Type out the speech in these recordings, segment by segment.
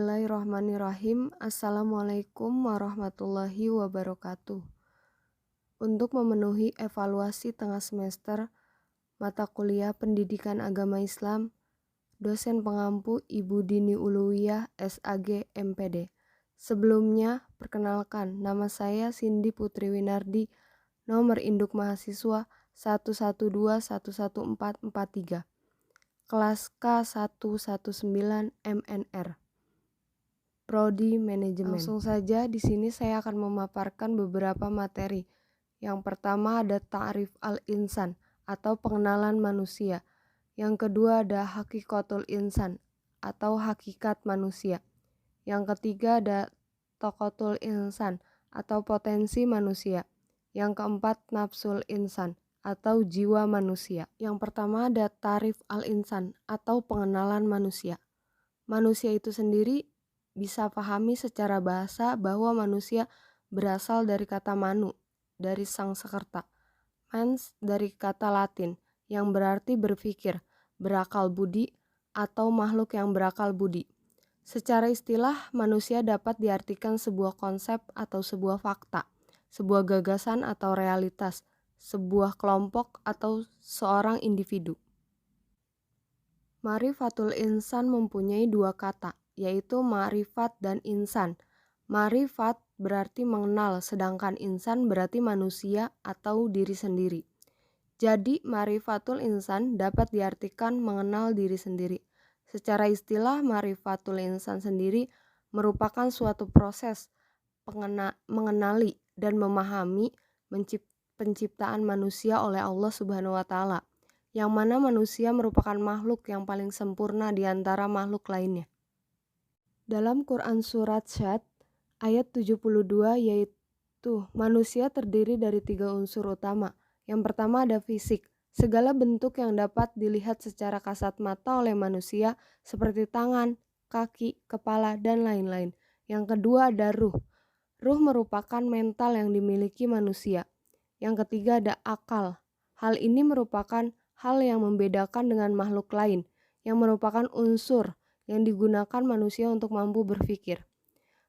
Bismillahirrahmanirrahim. Assalamualaikum warahmatullahi wabarakatuh. Untuk memenuhi evaluasi tengah semester mata kuliah Pendidikan Agama Islam, dosen pengampu Ibu Dini Uluwiyah SAG MPD. Sebelumnya, perkenalkan, nama saya Cindy Putri Winardi, nomor induk mahasiswa 112-11443. Kelas K119 MNR. Prodi Manajemen. Langsung saja di sini saya akan memaparkan beberapa materi. Yang pertama ada ta'rif al-insan atau pengenalan manusia. Yang kedua ada hakikatul insan atau hakikat manusia. Yang ketiga ada tokotul insan atau potensi manusia. Yang keempat nafsul insan atau jiwa manusia. Yang pertama ada ta'rif al-insan atau pengenalan manusia. Manusia itu sendiri bisa pahami secara bahasa bahwa manusia berasal dari kata manu, dari Sangsekerta. Mens dari kata Latin yang berarti berpikir, berakal budi, atau makhluk yang berakal budi. Secara istilah, manusia dapat diartikan sebuah konsep atau sebuah fakta, sebuah gagasan atau realitas, sebuah kelompok atau seorang individu. Ma'rifatul insan mempunyai dua kata, yaitu ma'rifat dan insan. Ma'rifat berarti mengenal, sedangkan insan berarti manusia atau diri sendiri. Jadi, ma'rifatul insan dapat diartikan mengenal diri sendiri. Secara istilah, ma'rifatul insan sendiri merupakan suatu proses mengenali dan memahami penciptaan manusia oleh Allah Subhanahu wa Ta'ala, yang mana manusia merupakan makhluk yang paling sempurna di antara makhluk lainnya. Dalam Quran Surat Syad ayat 72 yaitu manusia terdiri dari 3 unsur utama. Yang pertama ada fisik, segala bentuk yang dapat dilihat secara kasat mata oleh manusia seperti tangan, kaki, kepala, dan lain-lain. Yang kedua ada ruh. Ruh merupakan mental yang dimiliki manusia. Yang ketiga ada akal. Hal ini merupakan hal yang membedakan dengan makhluk lain, yang merupakan unsur yang digunakan manusia untuk mampu berpikir.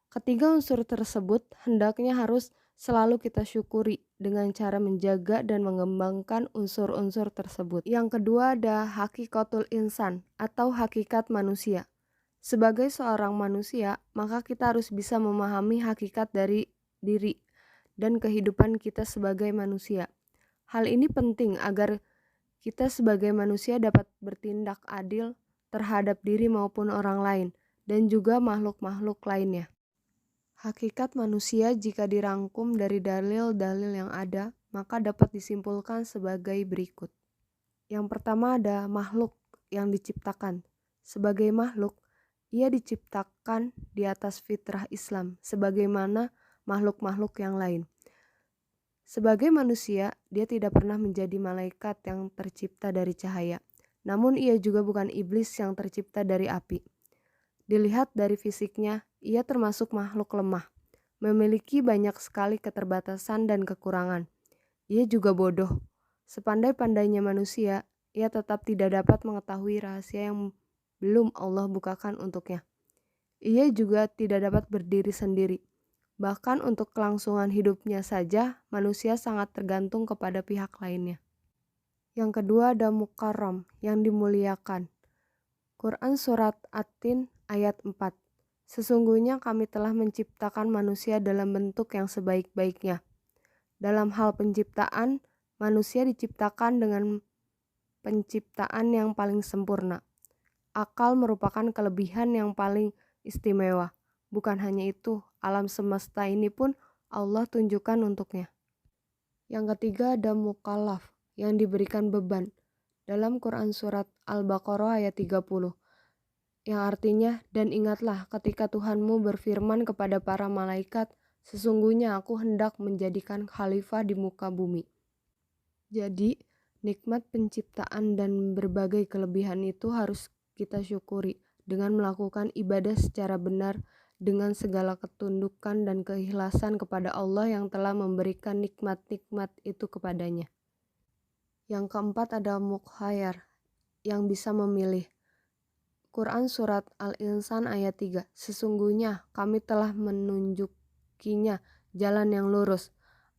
Ketiga unsur tersebut hendaknya harus selalu kita syukuri dengan cara menjaga dan mengembangkan unsur-unsur tersebut. Yang kedua ada hakikatul insan atau hakikat manusia. Sebagai seorang manusia, maka kita harus bisa memahami hakikat dari diri dan kehidupan kita sebagai manusia. Hal ini penting agar kita sebagai manusia dapat bertindak adil terhadap diri maupun orang lain dan juga makhluk-makhluk lainnya. Hakikat manusia jika dirangkum dari dalil-dalil yang ada, maka dapat disimpulkan sebagai berikut. Yang pertama ada makhluk yang diciptakan. Sebagai makhluk, ia diciptakan di atas fitrah Islam sebagaimana makhluk-makhluk yang lain. Sebagai manusia, dia tidak pernah menjadi malaikat yang tercipta dari cahaya. Namun ia juga bukan iblis yang tercipta dari api. Dilihat dari fisiknya, ia termasuk makhluk lemah, memiliki banyak sekali keterbatasan dan kekurangan. Ia juga bodoh. Sepandai-pandainya manusia, ia tetap tidak dapat mengetahui rahasia yang belum Allah bukakan untuknya. Ia juga tidak dapat berdiri sendiri. Bahkan untuk kelangsungan hidupnya saja, manusia sangat tergantung kepada pihak lainnya. Yang kedua ada mukarram, yang dimuliakan. Quran Surat At-Tin ayat 4. Sesungguhnya kami telah menciptakan manusia dalam bentuk yang sebaik-baiknya. Dalam hal penciptaan, manusia diciptakan dengan penciptaan yang paling sempurna. Akal merupakan kelebihan yang paling istimewa. Bukan hanya itu, alam semesta ini pun Allah tunjukkan untuknya. Yang ketiga ada mukallaf, yang diberikan beban. Dalam Quran Surat Al-Baqarah ayat 30, yang artinya, dan ingatlah ketika Tuhanmu berfirman kepada para malaikat, sesungguhnya aku hendak menjadikan khalifah di muka bumi. Jadi, nikmat penciptaan dan berbagai kelebihan itu harus kita syukuri dengan melakukan ibadah secara benar, dengan segala ketundukan dan keikhlasan kepada Allah yang telah memberikan nikmat-nikmat itu kepadanya. Yang keempat ada mukhayyar, yang bisa memilih. Quran Surat Al-Insan ayat 3. Sesungguhnya kami telah menunjukinya jalan yang lurus.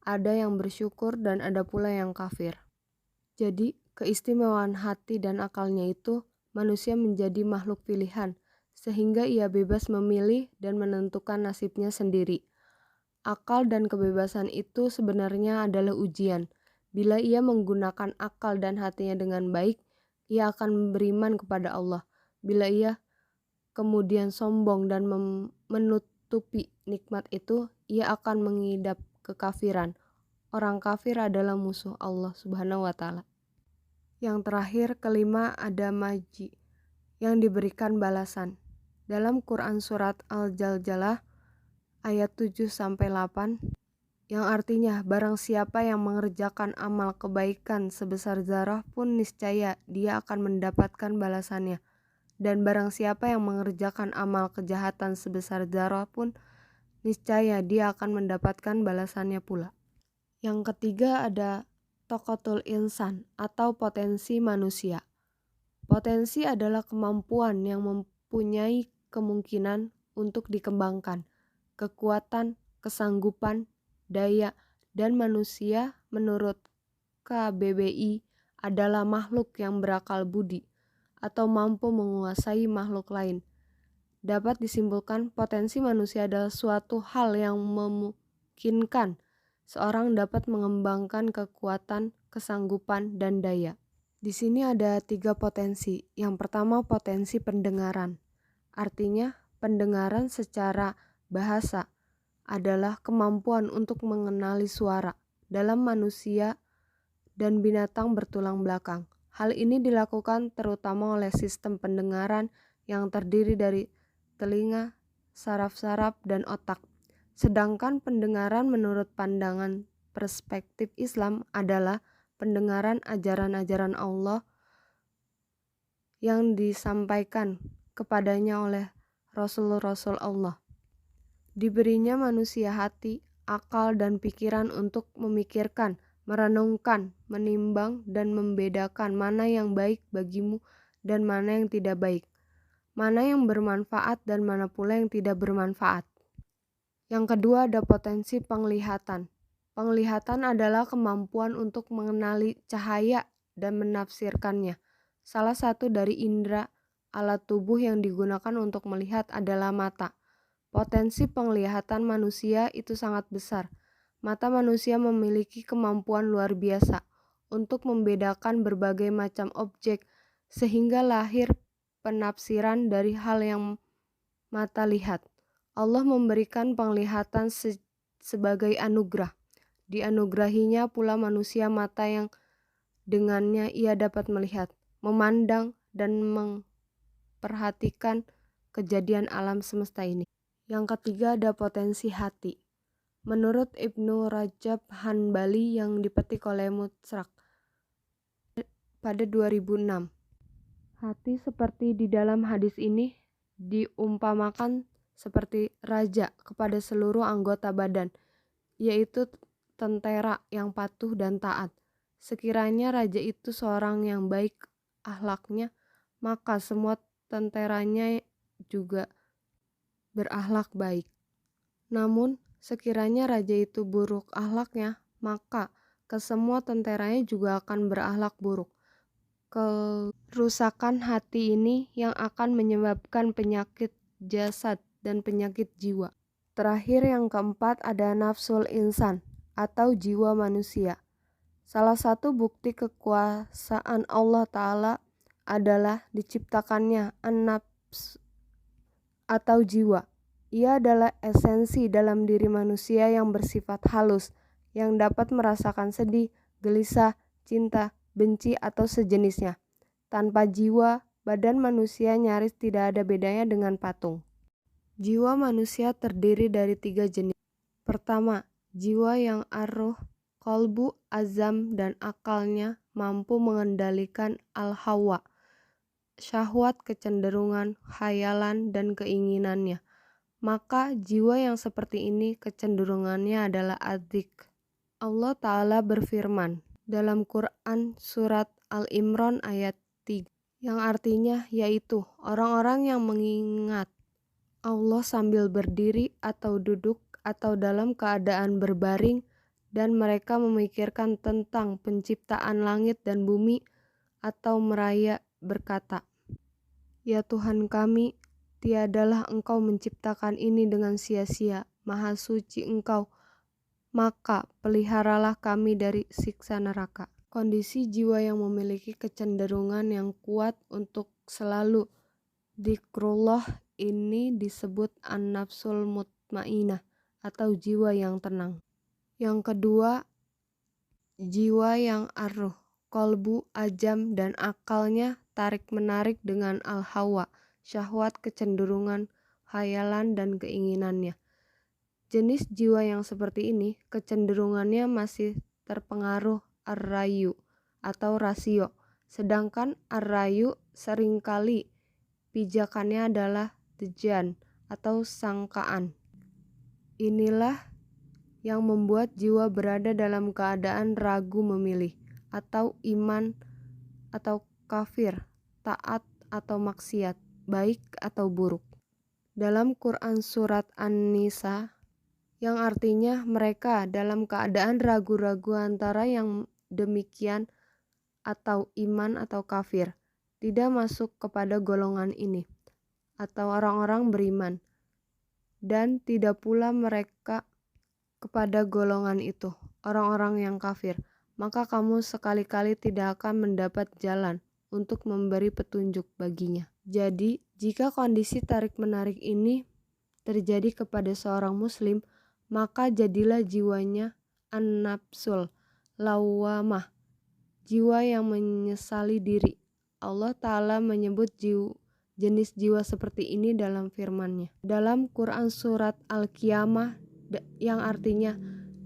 Ada yang bersyukur dan ada pula yang kafir. Jadi, keistimewaan hati dan akalnya itu, manusia menjadi makhluk pilihan, sehingga ia bebas memilih dan menentukan nasibnya sendiri. Akal dan kebebasan itu sebenarnya adalah ujian. Bila ia menggunakan akal dan hatinya dengan baik, ia akan beriman kepada Allah. Bila ia kemudian sombong dan menutupi nikmat itu, ia akan mengidap kekafiran. Orang kafir adalah musuh Allah Subhanahu wa Ta'ala. Yang terakhir, kelima, ada maji yang diberikan balasan. Dalam Quran Surat Al-Jaljalah ayat 7-8, yang artinya barang siapa yang mengerjakan amal kebaikan sebesar zarah pun niscaya dia akan mendapatkan balasannya. Dan barang siapa yang mengerjakan amal kejahatan sebesar zarah pun niscaya dia akan mendapatkan balasannya pula. Yang ketiga ada toqatul insan atau potensi manusia. Potensi adalah kemampuan yang mempunyai kemungkinan untuk dikembangkan, kekuatan, kesanggupan, daya, dan manusia menurut KBBI adalah makhluk yang berakal budi atau mampu menguasai makhluk lain. Dapat disimpulkan, potensi manusia adalah suatu hal yang memungkinkan seorang dapat mengembangkan kekuatan, kesanggupan, dan daya. Di sini ada 3 potensi. Yang pertama, potensi pendengaran. Artinya, pendengaran secara bahasa adalah kemampuan untuk mengenali suara dalam manusia dan binatang bertulang belakang. Hal ini dilakukan terutama oleh sistem pendengaran yang terdiri dari telinga, saraf-saraf, dan otak. Sedangkan pendengaran menurut pandangan perspektif Islam adalah pendengaran ajaran-ajaran Allah yang disampaikan kepadanya oleh Rasul-Rasul Allah. Diberinya manusia hati, akal, dan pikiran untuk memikirkan, merenungkan, menimbang, dan membedakan mana yang baik bagimu dan mana yang tidak baik, mana yang bermanfaat dan mana pula yang tidak bermanfaat. Yang kedua ada potensi penglihatan. Penglihatan adalah kemampuan untuk mengenali cahaya dan menafsirkannya. Salah satu dari indera alat tubuh yang digunakan untuk melihat adalah mata. Potensi penglihatan manusia itu sangat besar. Mata manusia memiliki kemampuan luar biasa untuk membedakan berbagai macam objek sehingga lahir penafsiran dari hal yang mata lihat. Allah memberikan penglihatan sebagai anugerah. Dianugerahinya pula manusia mata yang dengannya ia dapat melihat, memandang, dan memperhatikan kejadian alam semesta ini. Yang ketiga ada potensi hati. Menurut Ibnu Rajab Hanbali yang dipetik oleh Mutsrak pada 2006, hati seperti di dalam hadis ini diumpamakan seperti raja kepada seluruh anggota badan, yaitu tentara yang patuh dan taat. Sekiranya raja itu seorang yang baik akhlaknya, maka semua tentaranya juga berakhlak baik. Namun, sekiranya raja itu buruk akhlaknya, maka kesemua tentaranya juga akan berakhlak buruk. Kerusakan hati ini yang akan menyebabkan penyakit jasad dan penyakit jiwa. Terakhir yang keempat ada nafsul insan atau jiwa manusia. Salah satu bukti kekuasaan Allah Ta'ala adalah diciptakannya an-nafs atau jiwa. Ia adalah esensi dalam diri manusia yang bersifat halus, yang dapat merasakan sedih, gelisah, cinta, benci, atau sejenisnya. Tanpa jiwa, badan manusia nyaris tidak ada bedanya dengan patung. Jiwa manusia terdiri dari 3 jenis. Pertama, jiwa yang ar-ruh, qalbu, azam, dan akalnya mampu mengendalikan al-hawa, syahwat, kecenderungan, khayalan, dan keinginannya. Maka jiwa yang seperti ini kecenderungannya adalah adzik. Allah Ta'ala berfirman dalam Quran Surat Al-Imran ayat 3. yang artinya yaitu orang-orang yang mengingat Allah sambil berdiri atau duduk atau dalam keadaan berbaring, dan mereka memikirkan tentang penciptaan langit dan bumi, atau meraya berkata, "Ya Tuhan kami, tiadalah Engkau menciptakan ini dengan sia-sia, maha suci Engkau, maka peliharalah kami dari siksa neraka." Kondisi jiwa yang memiliki kecenderungan yang kuat untuk selalu dzikrullah ini disebut an-nafsul mutmainah atau jiwa yang tenang. Yang kedua, jiwa yang arruh, kolbu, ajam, dan akalnya tarik-menarik dengan al-hawa, syahwat, kecenderungan, khayalan, dan keinginannya. Jenis jiwa yang seperti ini, kecenderungannya masih terpengaruh ar-rayu atau rasio, sedangkan ar-rayu seringkali pijakannya adalah dejan atau sangkaan. Inilah yang membuat jiwa berada dalam keadaan ragu memilih, atau iman atau kafir, taat atau maksiat, baik atau buruk. Dalam Quran Surat An-Nisa, yang artinya mereka dalam keadaan ragu-ragu antara yang demikian atau iman atau kafir, tidak masuk kepada golongan ini, atau orang-orang beriman, dan tidak pula mereka kepada golongan itu, orang-orang yang kafir, maka kamu sekali-kali tidak akan mendapat jalan untuk memberi petunjuk baginya. Jadi, jika kondisi tarik-menarik ini terjadi kepada seorang muslim, maka jadilah jiwanya an-nafsul lawamah, jiwa yang menyesali diri. Allah Ta'ala menyebut jenis jiwa seperti ini dalam firman-Nya. Dalam Quran Surat Al-Qiyamah yang artinya,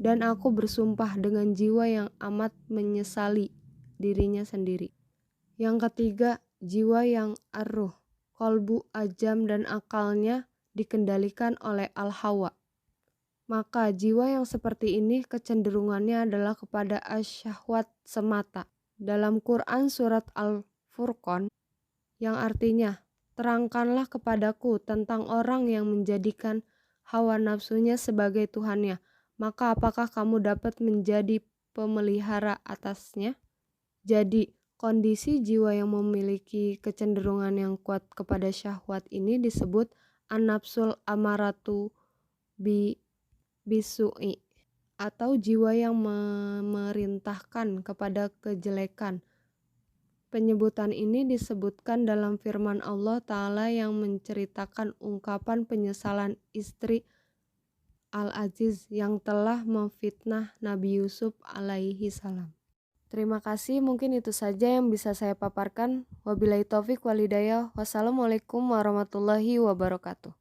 dan aku bersumpah dengan jiwa yang amat menyesali dirinya sendiri. Yang ketiga, jiwa yang arruh, kolbu, ajam, dan akalnya dikendalikan oleh al-hawa. Maka jiwa yang seperti ini kecenderungannya adalah kepada asyahwat semata. Dalam Quran Surat Al-Furqan yang artinya, terangkanlah kepadaku tentang orang yang menjadikan hawa nafsunya sebagai Tuhannya, maka apakah kamu dapat menjadi pemelihara atasnya? Jadi, kondisi jiwa yang memiliki kecenderungan yang kuat kepada syahwat ini disebut an-nafsul amaratu bisu'i, atau jiwa yang memerintahkan kepada kejelekan. Penyebutan ini disebutkan dalam firman Allah Ta'ala yang menceritakan ungkapan penyesalan istri Al-Aziz yang telah memfitnah Nabi Yusuf alaihi salam. Terima kasih, mungkin itu saja yang bisa saya paparkan. Wabillahi taufik walhidayah. Wassalamualaikum warahmatullahi wabarakatuh.